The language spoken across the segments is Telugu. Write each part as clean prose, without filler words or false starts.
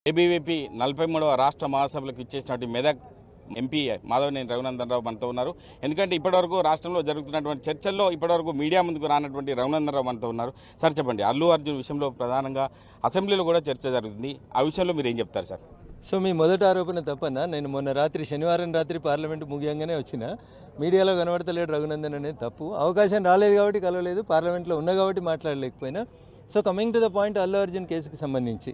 ఏబీవీపీ 43వ రాష్ట్ర మహాసభలకు ఇచ్చేసినటువంటి మెదక్ ఎంపీ మాధవనేని రఘునందన్ రావు మనతో ఉన్నారు. ఎందుకంటే ఇప్పటివరకు రాష్ట్రంలో జరుగుతున్నటువంటి చర్చల్లో ఇప్పటివరకు మీడియా ముందుకు రానటువంటి రఘునందన్ రావు మనతో ఉన్నారు. సార్ చెప్పండి, అల్లు అర్జున్ విషయంలో ప్రధానంగా అసెంబ్లీలో కూడా చర్చ జరుగుతుంది. ఆ విషయంలో మీరు ఏం చెప్తారు సార్? సో మీ మొదటి ఆరోపణ తప్పన్నా. నేను మొన్న రాత్రి శనివారం రాత్రి పార్లమెంటు ముగియంగానే వచ్చిన మీడియాలో కనబడతలేడు రఘునందన్ అనేది తప్పు. అవకాశం రాలేదు కాబట్టి కలవలేదు, పార్లమెంట్లో ఉన్నా కాబట్టి మాట్లాడలేకపోయినా. So coming to the point, Allu Arjun కేసుకి సంబంధించి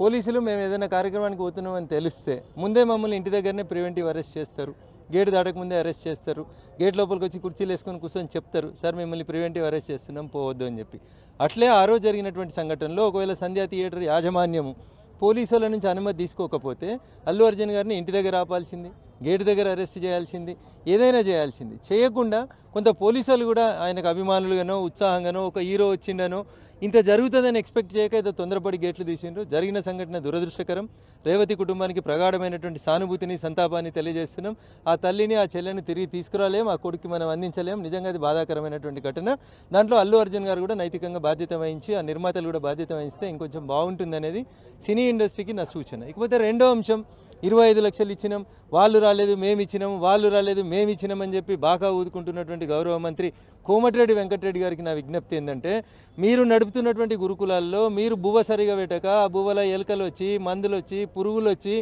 పోలీసులు మేము ఏదైనా కార్యక్రమానికి పోతున్నామని తెలిస్తే ముందే మమ్మల్ని ఇంటి దగ్గరనే ప్రివెంటివ్ అరెస్ట్ చేస్తారు. గేట్ దాటకముందే అరెస్ట్ చేస్తారు. గేట్ లోపలికి వచ్చి కుర్చీలు వేసుకొని కూర్చొని చెప్తారు, సార్ మిమ్మల్ని ప్రివెంటివ్ అరెస్ట్ చేస్తున్నాం పోవద్దు అని చెప్పి. అట్లే ఆ రోజు జరిగినటువంటి సంఘటనలో ఒకవేళ సంధ్యా థియేటర్ యాజమాన్యము పోలీసుల నుంచి అనుమతి తీసుకోకపోతే అల్లు అర్జున్ గారిని ఇంటి దగ్గర ఆపాల్సింది, గేట్ దగ్గర అరెస్ట్ చేయాల్సింది, ఏదైనా చేయాల్సింది. చేయకుండా కొంత పోలీసులు కూడా ఆయనకు అభిమానులుగానో ఉత్సాహంగానో ఒక హీరో వచ్చిండనో ఇంత జరుగుతుందని ఎక్స్పెక్ట్ చేయక ఏదో తొందరపడి గేట్లు తీసిండ్రు. జరిగిన సంఘటన దురదృష్టకరం. రేవతి కుటుంబానికి ప్రగాఢమైనటువంటి సానుభూతిని సంతాపాన్ని తెలియజేస్తున్నాం. ఆ తల్లిని ఆ చెల్లెని తిరిగి తీసుకురాలేం, ఆ కొడుకు మనం అందించలేం. నిజంగా అది బాధాకరమైనటువంటి ఘటన. దాంట్లో అల్లు అర్జున్ గారు కూడా నైతికంగా బాధ్యత వహించి ఆ నిర్మాతలు కూడా బాధ్యత వహిస్తే ఇంకొంచెం బాగుంటుంది అనేది సినీ ఇండస్ట్రీకి నా సూచన. ఇకపోతే రెండో అంశం, 25 లక్షలు ఇచ్చినాం, వాళ్ళు రాలేదు మేము ఇచ్చినాం, వాళ్ళు రాలేదు మేము ఇచ్చినాం అని చెప్పి బాగా ఊదుకుంటున్నటువంటి గౌరవ మంత్రి కోమటిరెడ్డి వెంకటరెడ్డి గారికి నా విజ్ఞప్తి ఏంటంటే, మీరు నడుపుతున్నటువంటి గురుకులాల్లో మీరు బువ్వ సరిగా పెట్టక ఆ బువ్వల ఎలుకలు వచ్చి మందులు వచ్చి పురుగులు వచ్చి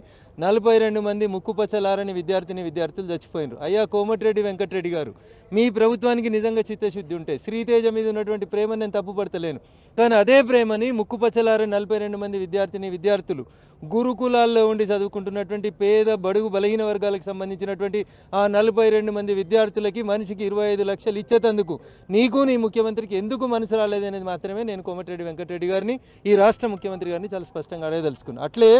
42 మంది ముక్కుపచ్చలారని విద్యార్థులు చచ్చిపోయినారు. అయ్యా కోమటిరెడ్డి వెంకటరెడ్డి గారు, మీ ప్రభుత్వానికి నిజంగా చిత్తశుద్ధి ఉంటే శ్రీతేజ మీద ఉన్నటువంటి ప్రేమను నేను తప్పుపడతలేను, కానీ అదే ప్రేమని ముక్కుపచ్చలారని 42 మంది విద్యార్థులు గురుకులాల్లో ఉండి చదువుకుంటున్నటువంటి పేద బడుగు బలహీన వర్గాలకు సంబంధించినటువంటి ఆ 42 మంది విద్యార్థులకి మనిషికి 25 లక్షలు ఇచ్చేతందుకు నీకు నీ ముఖ్యమంత్రికి ఎందుకు మనసు రాలేదనేది మాత్రమే నేను కోమటిరెడ్డి వెంకటరెడ్డి గారిని, ఈ రాష్ట్ర ముఖ్యమంత్రి గారిని చాలా స్పష్టంగా అడగదలుచుకున్నాను. అట్లే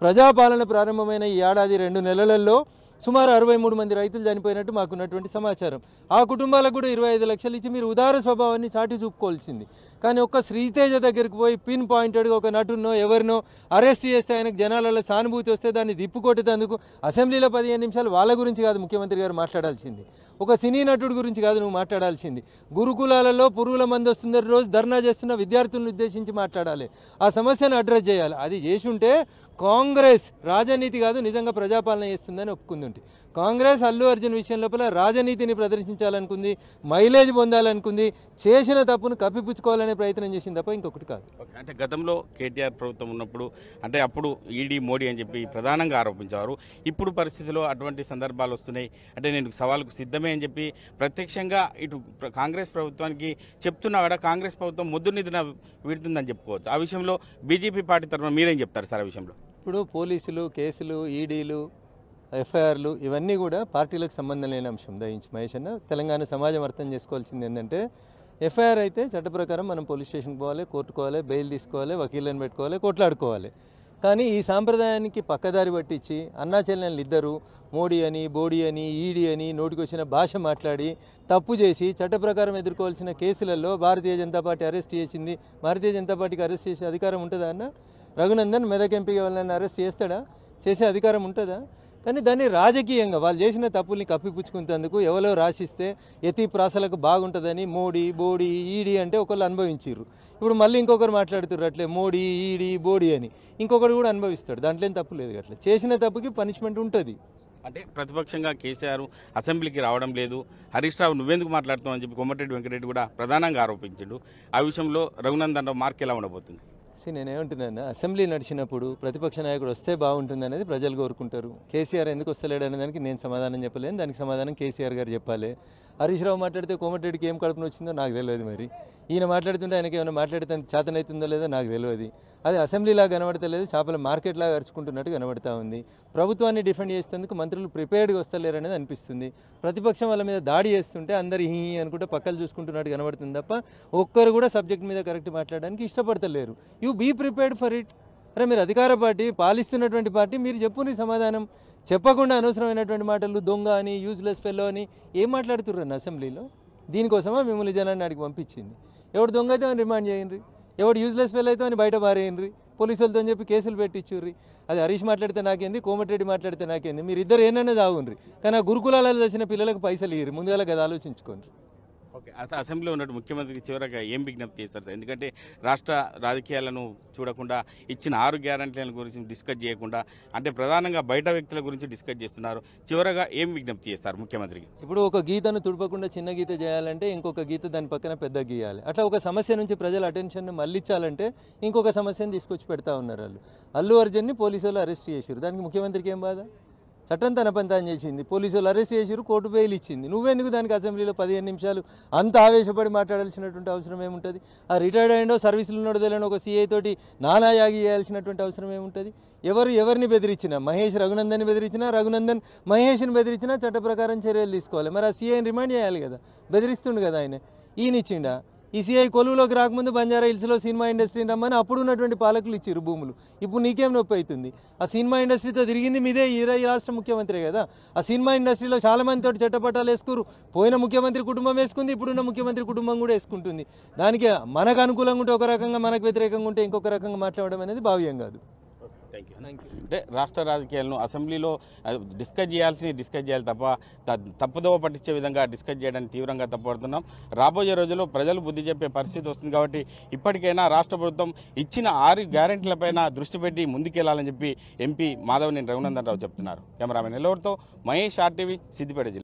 ప్రజాపాలన ప్రారంభమైన ఈ ఏడాది 2 నెలలలో సుమారు 63 మంది రైతులు చనిపోయినట్టు మాకున్నటువంటి సమాచారం. ఆ కుటుంబాలకు కూడా 25 లక్షలు ఇచ్చి మీరు ఉదార స్వభావాన్ని చాటి చూపుకోవాల్సింది. కానీ ఒక్క శ్రీతేజ దగ్గరికి పోయి పిన్ పాయింటెడ్గా ఒక నటున్నో ఎవరినో అరెస్ట్ చేస్తే ఆయనకు జనాలలో సానుభూతి వస్తే దాన్ని దిప్పుకొట్టేందుకు అసెంబ్లీలో 15 నిమిషాలు వాళ్ళ గురించి కాదు ముఖ్యమంత్రి గారు మాట్లాడాల్సింది, ఒక సినీ నటుడి గురించి కాదు నువ్వు మాట్లాడాల్సింది. గురుకులాలలో పురుగుల మందు వస్తుందని రోజు ధర్నా చేస్తున్న విద్యార్థులను ఉద్దేశించి మాట్లాడాలి, ఆ సమస్యను అడ్రస్ చేయాలి. అది చేసి ఉంటే కాంగ్రెస్ రాజనీతి కాదు నిజంగా ప్రజాపాలన చేస్తుందని ఒప్పుకుంది. కాంగ్రెస్ అల్లు అర్జున్ విషయం లోపల రాజనీతిని ప్రదర్శించాలనుకుంది, మైలేజ్ పొందాలనుకుంది, చేసిన తప్పును కప్పిపుచ్చుకోవాలనే ప్రయత్నం చేసింది తప్ప ఇంకొకటి కాదు. అంటే గతంలో కేటీఆర్ ప్రభుత్వం ఉన్నప్పుడు అంటే అప్పుడు ఈడీ మోడీ అని చెప్పి ప్రధానంగా ఆరోపించారు. ఇప్పుడు పరిస్థితిలో అటువంటి సందర్భాలు వస్తున్నాయి. అంటే నేను సవాలుకు సిద్ధమే అని చెప్పి ప్రత్యక్షంగా ఇటు కాంగ్రెస్ ప్రభుత్వానికి చెప్తున్నా కూడా కాంగ్రెస్ ప్రభుత్వం ముద్దు నిధున వీడుతుందని చెప్పుకోవచ్చు. ఆ విషయంలో బీజేపీ పార్టీ తరఫున మీరేం చెప్తారు సార్? ఆ విషయంలో ఇప్పుడు పోలీసులు కేసులు ఈడీలు ఎఫ్ఐఆర్లు ఇవన్నీ కూడా పార్టీలకు సంబంధం లేని అంశం. దయించి మహేష్ అన్న, తెలంగాణ సమాజం అర్థం చేసుకోవాల్సింది ఏంటంటే, ఎఫ్ఐఆర్ అయితే చట్ట ప్రకారం మనం పోలీస్ స్టేషన్కి పోవాలి, కోర్టుకోవాలి, బెయిల్ తీసుకోవాలి, వకీళ్ళని పెట్టుకోవాలి, కొట్లాడుకోవాలి. కానీ ఈ సాంప్రదాయానికి పక్కదారి పట్టించి అన్నా చెల్లెళ్ళు ఇద్దరు మోడీ అని బోడీ అని ఈడీ అని నోటికి వచ్చిన భాష మాట్లాడి తప్పు చేసి చట్ట ప్రకారం ఎదుర్కోవాల్సిన కేసులలో భారతీయ జనతా పార్టీ అరెస్ట్ చేసింది. భారతీయ జనతా పార్టీకి అరెస్ట్ చేసే అధికారం ఉంటుందా అన్న? రఘునందన్ మెదక్ ఎంపీగా వాళ్ళని అరెస్ట్ చేస్తాడా? చేసే అధికారం ఉంటుందా? కానీ దాన్ని రాజకీయంగా వాళ్ళు చేసిన తప్పుల్ని కప్పిపుచ్చుకునేందుకు ఎవరో రాసిస్తే యతి ప్రాసలకు బాగుంటుందని మోడీ బోడీ ఈడీ అంటే ఒకళ్ళు అనుభవించారు. ఇప్పుడు మళ్ళీ ఇంకొకరు మాట్లాడుతున్నారు అట్లే మోడీ ఈడీ బోడీ అని, ఇంకొకరు కూడా అనుభవిస్తాడు. దాంట్లో ఏం తప్పు లేదు. అట్లా చేసిన తప్పుకి పనిష్మెంట్ ఉంటుంది. అంటే ప్రతిపక్షంగా కేసీఆర్ అసెంబ్లీకి రావడం లేదు, హరీష్ రావు నువ్వెందుకు మాట్లాడుతావు అని చెప్పి కోమటిరెడ్డి వెంకటరెడ్డి కూడా ప్రధానంగా ఆరోపించాడు. ఆ విషయంలో రఘునందన్ రావు మార్క్ ఎలా ఉండబోతుంది? నేనేమంటున్నాను, అసెంబ్లీ నడిచినప్పుడు ప్రతిపక్ష నాయకుడు వస్తే బాగుంటుంది అనేది ప్రజలు కోరుకుంటారు. కేసీఆర్ ఎందుకు వస్తలేడు అనే దానికి నేను సమాధానం చెప్పలేను, దానికి సమాధానం కేసీఆర్ గారు చెప్పాలి. హరీష్ రావు మాట్లాడితే కోమటిరెడ్డికి ఏం కడుపున వచ్చిందో నాకు తెలియదు. మరి ఈయన మాట్లాడుతుంటే ఆయనకి ఏమైనా మాట్లాడితే చేతనవుతుందో లేదో నాకు తెలియదు. అది అసెంబ్లీలాగా కనబడతలేదు, చేపల మార్కెట్లాగా అరుచుకుంటున్నట్టు కనబడతా ఉంది. ప్రభుత్వాన్ని డిఫెండ్ చేసేందుకు మంత్రులు ప్రిపేర్డ్గా వస్తలేరు అనేది అనిపిస్తుంది. ప్రతిపక్షం వాళ్ళ మీద దాడి చేస్తుంటే అందరు హీ అనుకుంటే పక్కలు చూసుకుంటున్నట్టు కనబడుతుంది తప్ప ఒక్కరు కూడా సబ్జెక్ట్ మీద కరెక్ట్ మాట్లాడడానికి ఇష్టపడతలేరు. You be prepared for it. అరే మీరు అధికార పార్టీ, పాలిస్తున్నటువంటి పార్టీ, మీరు చెప్పుని సమాధానం చెప్పకుండా అనవసరమైనటువంటి మాటలు దొంగ అని యూజ్లెస్ ఫెల్లో అని ఏం మాట్లాడుతుర్రన్న అసెంబ్లీలో? దీనికోసమా మిమ్మల్ని జనాన్ని అడిగి పంపించింది? ఎవడు దొంగ అయితే అని రిమాండ్ చేయండి, ఎవడు యూజ్లెస్ ఫెల్ అయితే అని బయట పారేయండి, పోలీసులతో చెప్పి కేసులు పెట్టించుర్రి. అది హరీష్ మాట్లాడితే నాకేంది, కోమటిరెడ్డి మాట్లాడితే నాకేంది, మీరు ఇద్దరు ఏనన్నా చావుండ్రి, కానీ ఆ గురుకులాలలో వచ్చిన పిల్లలకు పైసలు ఇయ్యరు. ముందుగా కదా ఆలోచించుకోండి. ఓకే, అసెంబ్లీలో ఉన్నట్టు ముఖ్యమంత్రికి చివరగా ఏం విజ్ఞప్తి చేస్తారు సార్? ఎందుకంటే రాష్ట్ర రాజకీయాలను చూడకుండా ఇచ్చిన 6 గ్యారంటీల గురించి డిస్కస్ చేయకుండా అంటే ప్రధానంగా బయట వ్యక్తుల గురించి డిస్కస్ చేస్తున్నారు. చివరగా ఏం విజ్ఞప్తి చేస్తారు ముఖ్యమంత్రికి? ఇప్పుడు ఒక గీతను తుడపకుండా చిన్న గీత చేయాలంటే ఇంకొక గీత దాని పక్కన పెద్ద గీయాలి. అట్లా ఒక సమస్య నుంచి ప్రజల అటెన్షన్ని మళ్ళించాలంటే ఇంకొక సమస్యను తీసుకొచ్చి పెడతా ఉన్నారు వాళ్ళు. అల్లు అర్జున్ని పోలీసు వాళ్ళు అరెస్ట్ చేశారు. దానికి ముఖ్యమంత్రికి ఏం బాధ? చట్టం తన పని తాను చేసింది. పోలీసు వాళ్ళు అరెస్ట్ చేసారు, కోర్టు బెయిల్ ఇచ్చింది. నువ్వెందుకు దానికి అసెంబ్లీలో 15 నిమిషాలు అంత ఆవేశపడి మాట్లాడాల్సినటువంటి అవసరం ఏముంటుంది? ఆ రిటైర్డ్ అయ్యిండో సర్వీసులు ఉన్నాడో తెలియని ఒక సీఐ తోటి నానాయాగి చేయాల్సినటువంటి అవసరం ఏముంటుంది? ఎవరిని బెదిరించినా, మహేష్ రఘునందన్ని బెదిరించినా, రఘునందన్ మహేష్ని బెదిరించినా చట్ట ప్రకారం చర్యలు తీసుకోవాలి. మరి ఆ సీఐని రిమైండ్ చేయాలి కదా, బెదిరిస్తుండు కదా ఆయన. ఈయనిచ్చిండా? ఈ సీఐ కొలువులోకి రాకముందు బంజారా హిల్స్లో సినిమా ఇండస్ట్రీని రమ్మని అప్పుడు ఉన్నటువంటి పాలకులు ఇచ్చారు భూములు. ఇప్పుడు నీకేం నొప్పి అవుతుంది? ఆ సినిమా ఇండస్ట్రీతో తిరిగింది మీదే, ఈ రాష్ట్ర ముఖ్యమంత్రి కదా. ఆ సినిమా ఇండస్ట్రీలో చాలా మందితో చట్టపట్టాలు వేసుకురు. పోయిన ముఖ్యమంత్రి కుటుంబం వేసుకుంది, ఇప్పుడున్న ముఖ్యమంత్రి కుటుంబం కూడా వేసుకుంటుంది. దానికి మనకు అనుకూలంగా ఉంటే ఒక రకంగా, మనకు వ్యతిరేకంగా ఉంటే ఇంకొక రకంగా మాట్లాడడం అనేది భావ్యం కాదు. Thank you. అంటే రాష్ట్ర రాజకీయాలను అసెంబ్లీలో డిస్కస్ చేయాలి తప్ప తప్పుదోవ పట్టించే విధంగా డిస్కస్ చేయడానికి తీవ్రంగా తప్పుపడుతున్నాం. రాబోయే రోజుల్లో ప్రజలు బుద్ధి చెప్పే పరిస్థితి వస్తుంది కాబట్టి ఇప్పటికైనా రాష్ట్ర ప్రభుత్వం ఇచ్చిన 6 గ్యారెంటీలపైన దృష్టి పెట్టి ముందుకెళ్లాలని చెప్పి ఎంపీ మాధవనేని రఘునందన్ రావు చెప్తున్నారు. కెమెరామెన్ ఎల్లవరితో మహేష్, RTV, సిద్దిపేట జిల్లా.